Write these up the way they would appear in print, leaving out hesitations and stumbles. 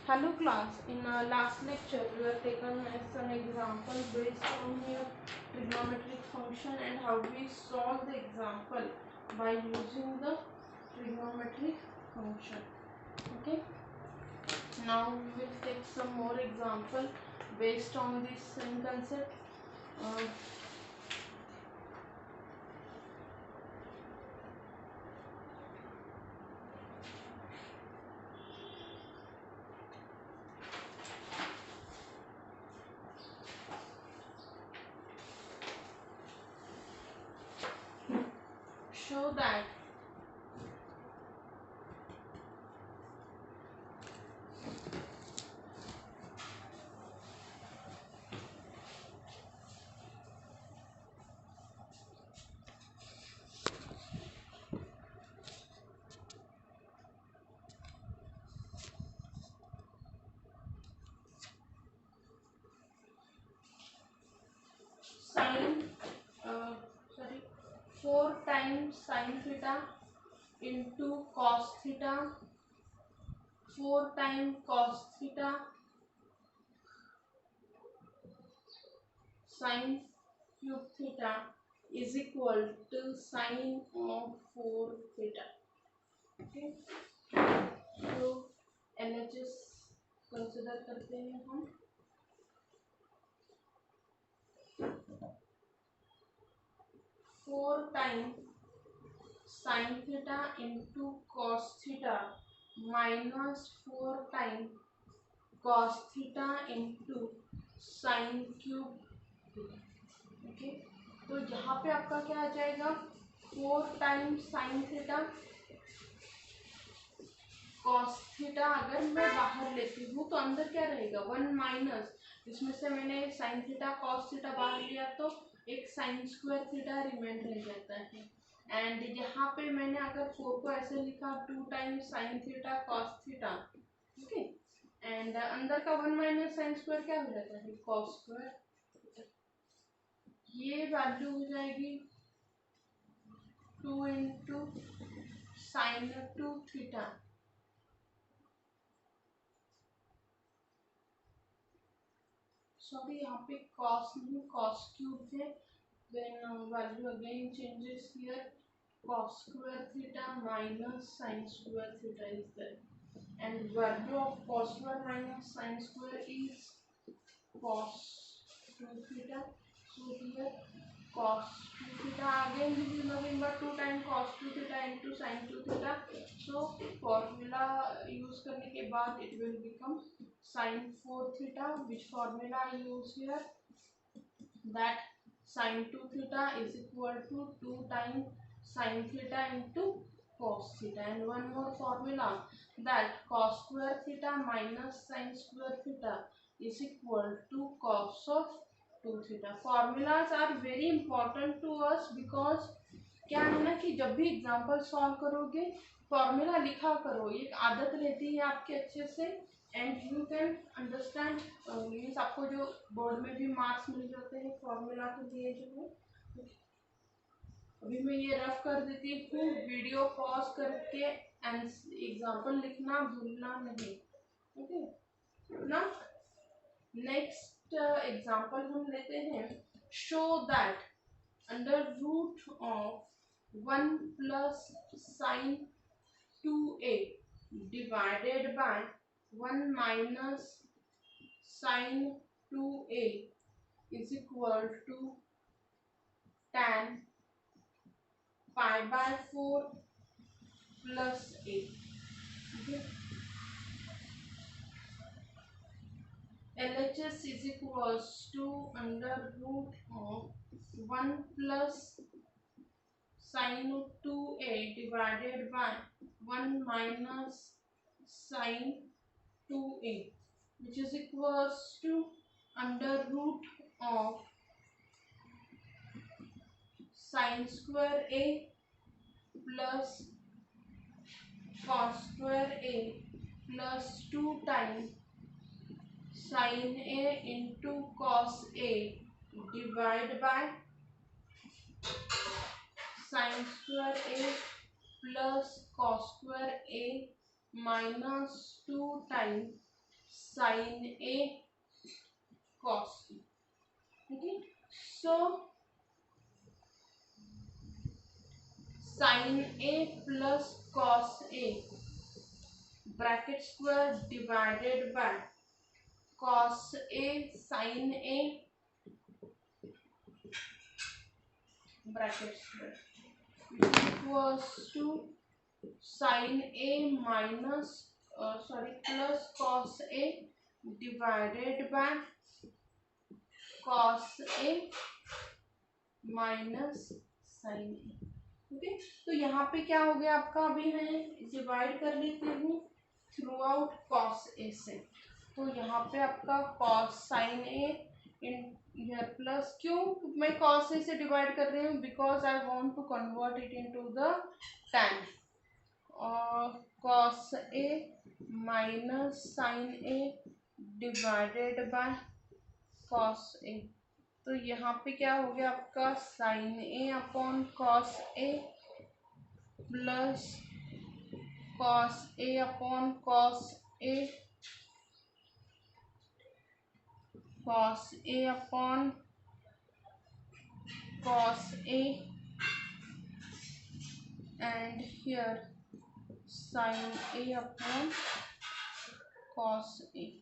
Hello class, in our last lecture we have taken as an example based on your trigonometric function and how we solve the example by using the trigonometric function. Okay, now we will take some more example based on this same concept. Uh, show that sine uh, sorry 4 times sine theta into cos theta, 4 times cos theta sine cube theta is equal to sine of 4 theta. Okay, तो LHS consider करते हैं हम. 4 times sin theta into cos theta minus 4 times cos theta into sin cube. Okay, तो यहाँ पे आपका क्या आ जाएगा 4 times sine theta cos theta. अगर मैं बाहर लेती हूँ तो अंदर क्या रहेगा 1 माइनस, इसमें से मैंने साइन थीटा कॉस थीटा बाहर लिया तो एक साइन स्क्वायर थीटा रिमेन रह जाता है. एंड यहाँ पे मैंने अगर 4 को ऐसे लिखा 2 times sine theta cos theta. Okay, and अंदर का 1 माइनस साइन स्क्वायर क्या हो जाता है कॉस स्क्वायर. ये वैल्यू हो जाएगी 2 इंटू साइन 2 थीटा. सॉरी, यहाँ पे कॉस नहीं कॉस क्यूब है. Then value again changes here cos square theta minus sin square theta is there, and value of cos square minus sin square is cos 2 theta. So here cos 2 theta, again this is nothing but 2 times cos 2 theta into sin 2 theta. So formula use करने के बाद it will become sin 4 theta, which formula I use here, that sin 2 theta is equal to 2 times sin theta into cos theta. And one more formula, that cos square theta minus sin square theta is equal to cos of 2 theta. Formulas are very important to us because क्या है ना कि जब भी example solve करोगे formula लिखा करो, ये आदत रहती है आपके अच्छे से. And you can understand, means आपको जो बोर्ड में भी मार्क्स मिल जाते हैं फॉर्मूला के लिए जो है. अभी मैं ये रफ कर देती हूँ, वीडियो पॉज करके एग्जाम्पल लिखना भूलना नहीं. ओके, ना नेक्स्ट एग्जाम्पल हम लेते हैं. Show that under root of 1 plus sine 2a divided by 1 minus sine 2a is equal to tan pi by 4 plus a. Okay. LHS is equals to under root of 1 plus sin 2a divided by 1 minus sin 2a, which is equals to under root of sin square a plus cos square a plus 2 times sin a into cos a divide by sin square a plus cos square a minus 2 times sine A cos A. Okay, so sin a plus cos a bracket square divided by cos a sin a bracket square equals to sin a minus plus cos a divided by cos a minus sine A. Okay, तो यहाँ पे क्या हो गया आपका, अभी मैं divide कर लेती हूँ थ्रू आउट कॉस ए से. तो यहाँ पे आपका cos sine A in plus, क्यों मैं कॉस ए से डिवाइड कर रही हूँ, because I want to convert it into the tan. और cos A minus sine A divided by cos A. तो यहाँ पे क्या हो गया आपका sine A upon cos A plus cos A upon cos A, cos A upon cos A and here sine A upon cos A.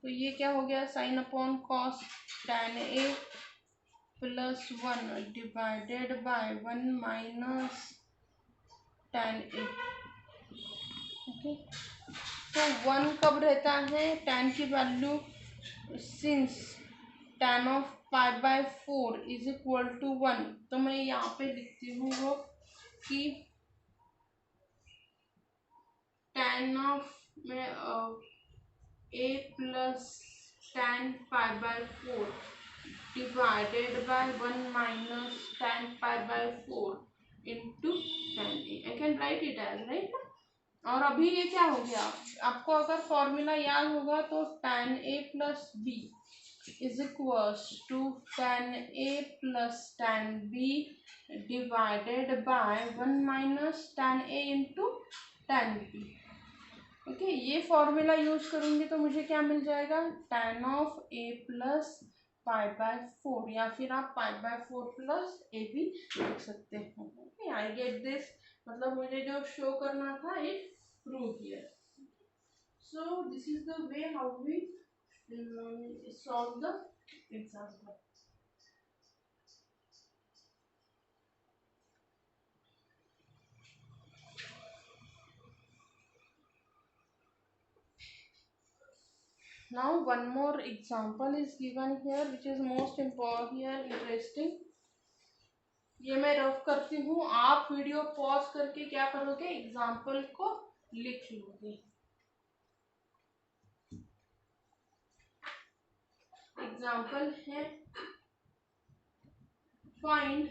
तो ये क्या हो गया, sine upon cos tan A plus 1 divided by 1 minus tan A. Okay, तो 1 कब रहता है, tan की value since tan of pi by 4 is equal to 1. तो मैं यहाँ पे लिखती हूँ वो कि tan ऑफ में a plus tan pi by 4 divided by 1 minus tan pi by 4 into tan a. I can write it as right. और अभी ये क्या हो गया, आपको अगर फॉर्मूला याद होगा तो tan a plus b is equals to tan a plus tan b divided by 1 minus tan a into tan b. Okay, ये फॉर्मूला यूज करूंगी तो मुझे क्या मिल जाएगा, tan of a plus pi by 4, या फिर आप पाई बाय 4 प्लस ए भी लिख सकते हो. ओके, आई गेट दिस, मतलब मुझे जो शो करना था it prove here. So this is the way how we solve the example. Now one more example is given here which is most important here, interesting. ये मैं rough करती हूँ, आप वीडियो पॉज करके क्या करोगे, एग्जाम्पल को लिख लोगे. एग्जाम्पल है find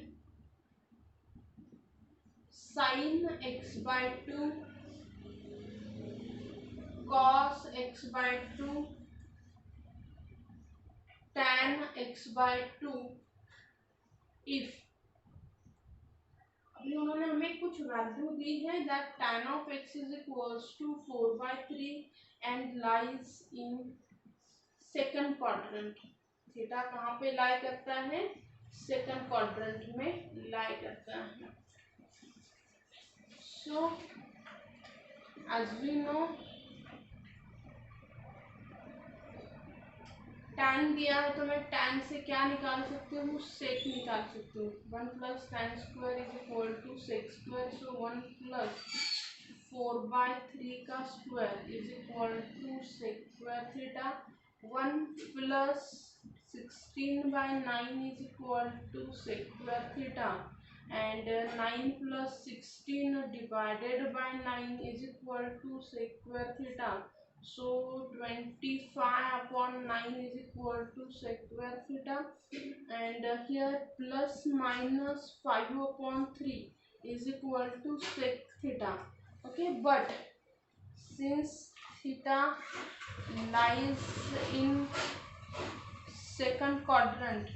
sine x by 2 cos x by 2 tan x by 2 if. अभी उन्होंने हमें कुछ वैल्यू दी है that tan of x is equals to 4/3 and lies in second quadrant. Theta कहाँ पे लाई करता है, सेकंड क्वाड्रेंट में लाई करता है. So as we know tan दिया है तो मैं tan से क्या निकाल सकती हूँ, सेक निकाल सकती हूँ. 1 plus tan square is equal to sec square. So 1 plus 4/3 का square is equal to sec square theta. 1 plus 16/9 is equal to sec square theta, and 9 plus 16 divided by 9 is equal to sec square theta. So 25/9 is equal to sec square theta, and here plus minus 5/3 is equal to sec theta. Okay, but since theta lies in second quadrant,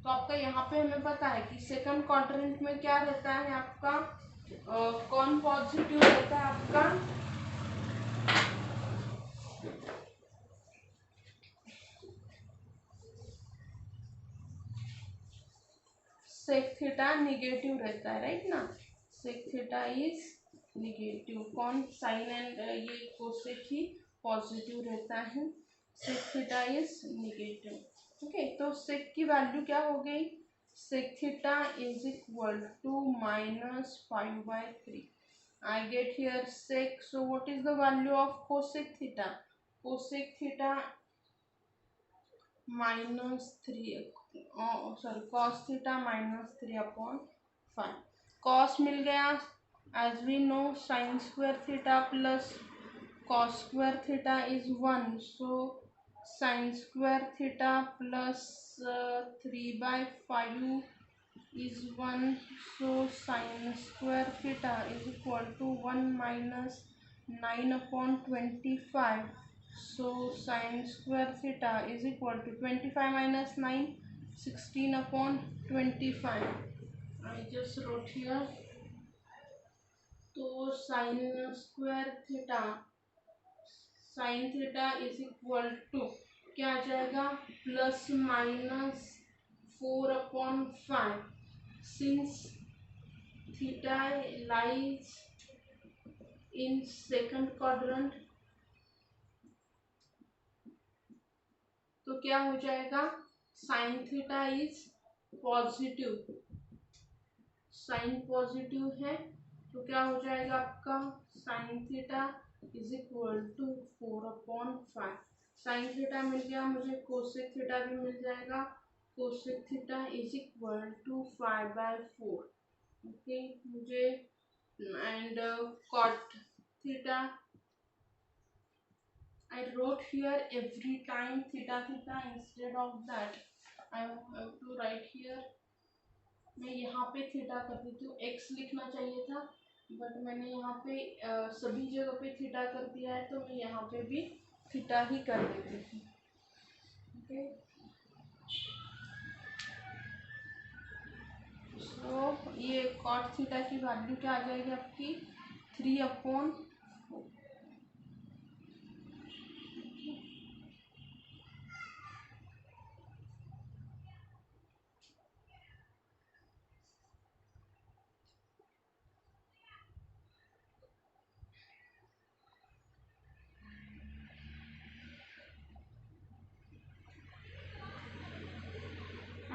तो आपका यहाँ पे हमें पता है कि second quadrant में क्या रहता है आपका, कौन पॉजिटिव रहता है आपका, सेक थीटा निगेटिव रहता है, राइट ना। सेक थीटा इज निगेटिव, कौन साइन एंड ये कोसेक ही पॉजिटिव रहता है, sec theta is negative. Okay, तो सेक की वैल्यू क्या हो गई, sec theta is equal to -5/3। I get here sec, so what is the value of cosec theta? Cosec theta -3, sorry, cos theta -3/5। cos मिल गया, as we know sin square theta plus cos square theta is 1, so sin square theta plus 3/5 is 1, so sin square theta is equal to 1 minus 9/25, so sin square theta is equal to 25 minus 9, 16/25. I just wrote here, तो sin square theta, sin theta is equal to क्या आ जाएगा, ±4/5, since theta lies in second quadrant, तो क्या हो जाएगा, sin theta is positive, sine positive है, तो क्या हो जाएगा आपका sin theta is equal to 4/5। Sine theta मिल गया मुझे, कोसेक थीटा भी मिल जाएगा, cosec theta is equal to 5/4। Okay, मुझे and cot theta, I wrote here every time theta instead of that I have to write here, मैं यहाँ पे थीटा कर देती हूँ, एक्स लिखना चाहिए था बट मैंने यहाँ पे सभी जगह पे थीटा कर दिया है, तो मैं यहाँ पे भी थीटा ही कर देती हूँ। ओके, सो ये कॉट थीटा की वैल्यू क्या आ जाएगी आपकी 3/4।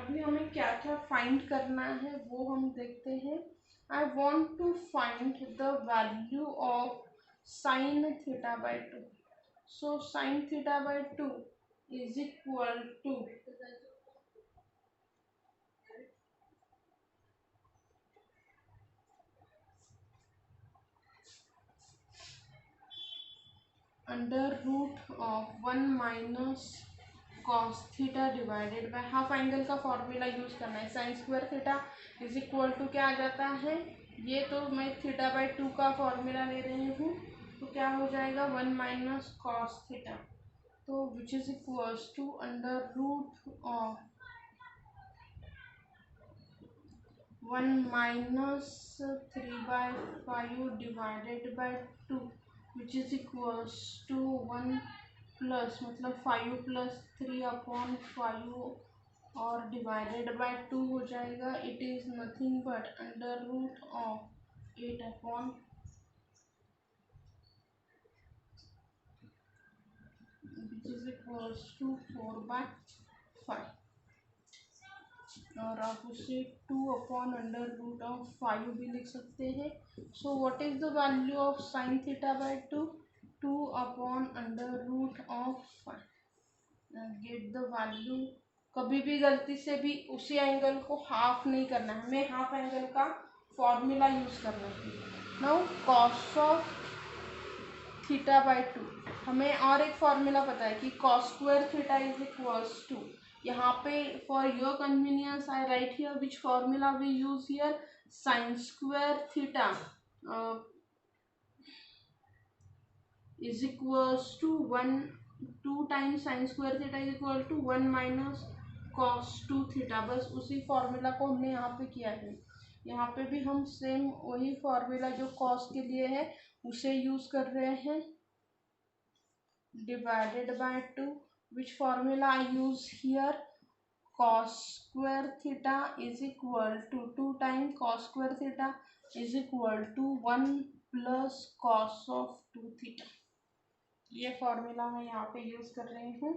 अभी हमें क्या क्या फाइंड करना है वो हम देखते हैं। I want to find the value of sine theta by 2। So sine theta by 2 is equal to √1 minus cos theta divided by half angle का फॉर्मूला यूज करना है। Sine square theta is equal to क्या आ जाता है, ये तो मैं थीटा बाई 2 का फॉर्मूला ले रही हूँ, तो क्या हो जाएगा 1 माइनस कॉस थीटा, तो which is equals to √1 minus 3/5 divided by 2 which is equals to 1 plus मतलब 5 + 3/5 और डिवाइडेड बाय 2 हो जाएगा। It is nothing but √8/, which is equals to 4/5, और आप उसे 2/√5 भी लिख सकते हैं। So what is the value of sine theta by 2, 2/√5। Get the value. कभी भी गलती से भी उसी एंगल को हाफ नहीं करना है, हमें हाफ एंगल का फॉर्मूला यूज करना है। Now cos of theta by 2, हमें और एक फॉर्मूला पता है कि cos square theta is equals to, यहाँ पे for your convenience I write here which formula we use here, sine square theta is equals to 2 times sine square theta is equal to 1 minus cos 2 theta. बस उसी formula को हमने यहाँ पे किया है, यहाँ पे भी हम सेम वही फॉर्मूला जो कॉस के लिए है उसे यूज कर रहे हैं, divided by 2, which formula I use here, cos square theta is equal to 2 times cos square theta is equal to 1 plus cos of 2 theta. ये फॉर्मूला मैं यहाँ पे यूज कर रही हूँ.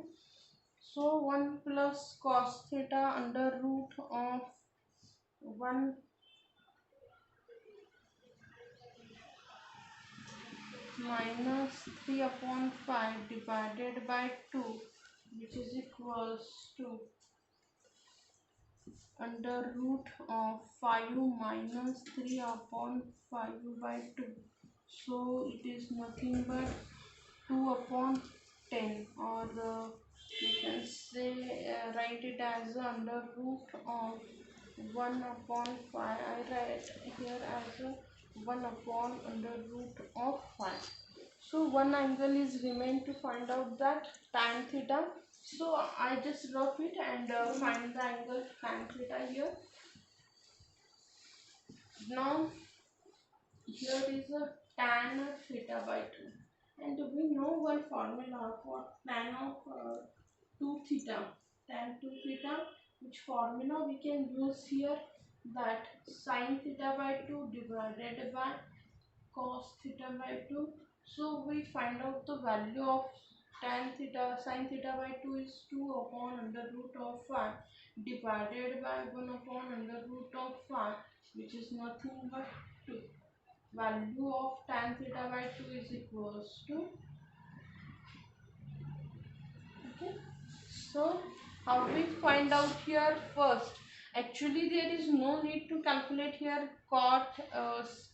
So 1 plus cos theta under root of 1 minus 3 upon 5 divided by 2, which is equals to under root of 5 minus 3 upon 5 by 2. So it is nothing but 2 upon 10, or you can say write it as under root of 1 upon 5. I write here as 1 upon under root of 5. So one angle is remain to find out that tan theta. So I just drop it and find the angle tan theta here. Now here is a tan theta by 2, and we know one formula for tan of 2 theta. Tan 2 theta, which formula we can use here, that sin theta by 2 divided by cos theta by 2. So we find out the value of tan theta, sin theta by 2 is 2 upon under root of 5 divided by 1 upon under root of 5, which is nothing but 2. Value of tan theta by 2 is equals to, okay. So how we find out here? First, actually there is no need to calculate here cot,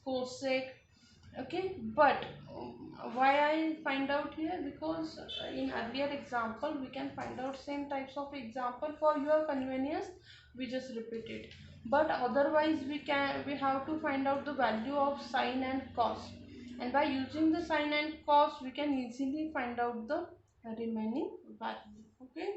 cosec, okay. But why I find out here? Because in earlier example we can find out same types of example. For your convenience we just repeat it, but otherwise we have to find out the value of sine and cos, and by using the sine and cos we can easily find out the remaining value, okay.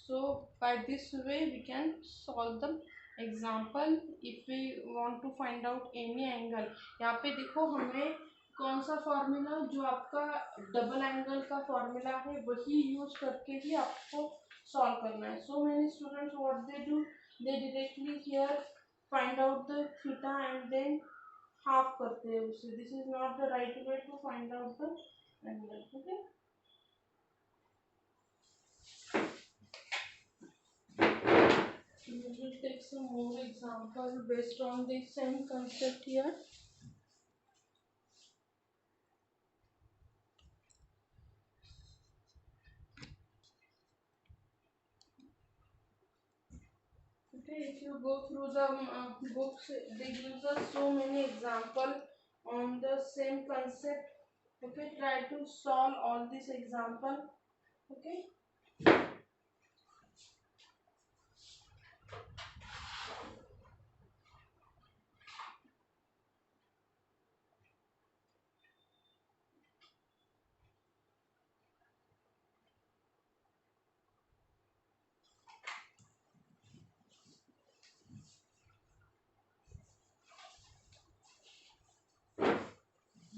So by this way we can solve the example. If we want to find out any angle, यहाँ पे देखो हमें कौन सा formula, जो आपका double angle का formula है वही यूज करके ही आपको सॉल्व करना है. So many students what they do, they directly here find out the theta and then half करते हैं उसे. This is not the right way to find out the angle, okay. We will take some more example based on the same concept here. Okay, if you go through the books, they give us so many example on the same concept. Okay, try to solve all these example. Okay.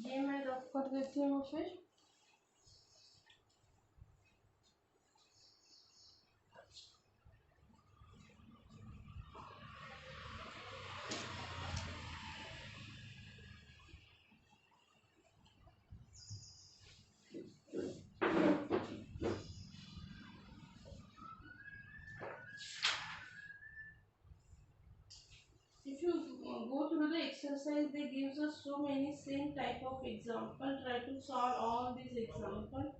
ये मैं rough कर देती हूँ फिर. If you go through the exercise, they gives us so many same type of example. Try to solve all these example.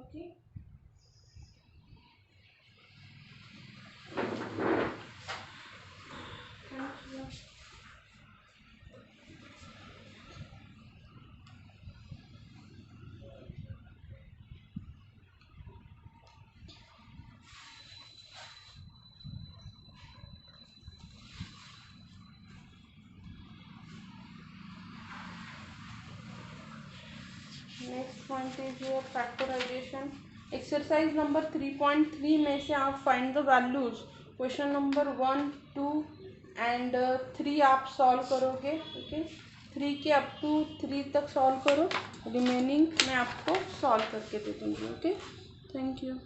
Okay. Thank you. Next point is your factorisation. Exercise number 3.3 में से आप find the values. Question number 1, 2 and 3 आप solve करोगे, okay. 3 के up to 3 तक solve करो, remaining मैं आपको सॉल्व करके दे दूँगी, ओके. Thank you.